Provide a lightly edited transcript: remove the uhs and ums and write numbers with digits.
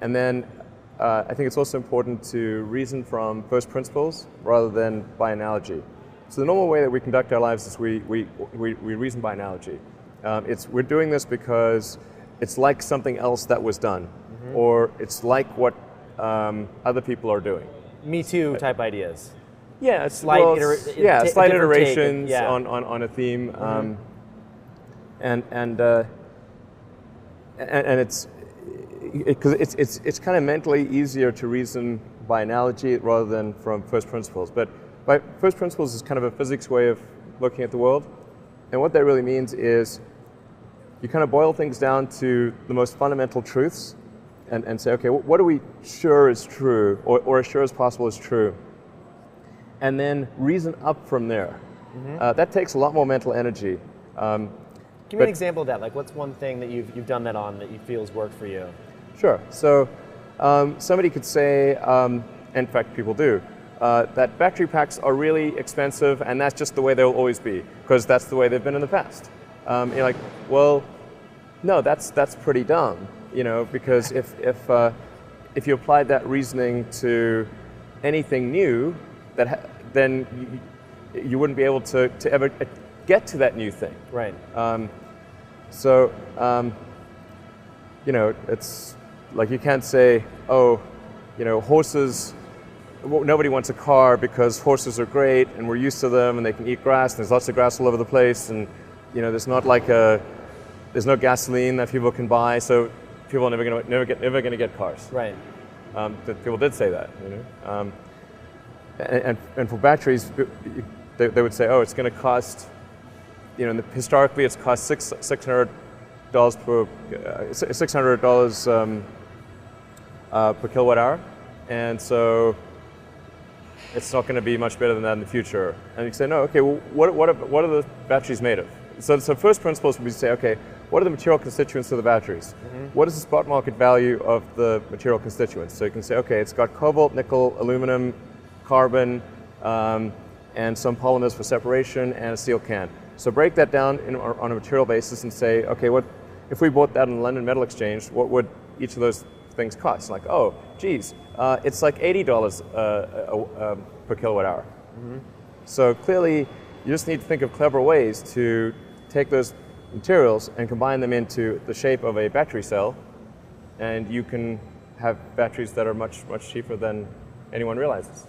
And then I think it's also important to reason from first principles rather than by analogy. So the normal way that we conduct our lives is we reason by analogy. We're doing this because it's like something else that was done, or it's like what other people are doing. Me Too type ideas. Yeah, Slight iterations yeah. on a theme, and it's kind of mentally easier to reason by analogy rather than from first principles. But by first principles is kind of a physics way of looking at the world, and what that really means is you kind of boil things down to the most fundamental truths, and say, okay, what are we sure is true, or as sure as possible is true, and then reason up from there. That takes a lot more mental energy. Give me an example of that. Like, what's one thing that you've done that on that you feel has worked for you? Sure. So somebody could say, in fact people do, that battery packs are really expensive and that's just the way they'll always be, because that's the way they've been in the past. You're like, well, no, that's pretty dumb, because if you applied that reasoning to anything new, then you wouldn't be able to ever get to that new thing. Right. It's like you can't say, oh, horses, nobody wants a car because horses are great and we're used to them and they can eat grass and there's lots of grass all over the place, and there's there's no gasoline that people can buy, so people are never going to get cars. Right. People did say that. And for batteries, they would say, oh, it's going to cost, historically it's cost $600 per kilowatt hour, and so it's not going to be much better than that in the future. And you say, no, okay, well, what are the batteries made of? So first principles would be to say, okay, what are the material constituents of the batteries? What is the spot market value of the material constituents? So you can say, okay, it's got cobalt, nickel, aluminum, carbon, and some polymers for separation, and a steel can. So break that down on a material basis and say, okay, what if we bought that on the London Metal Exchange, what would each of those things cost? Like, oh, geez, it's like $80 per kilowatt hour. So clearly, you just need to think of clever ways to take those materials and combine them into the shape of a battery cell, and you can have batteries that are much, much cheaper than anyone realizes.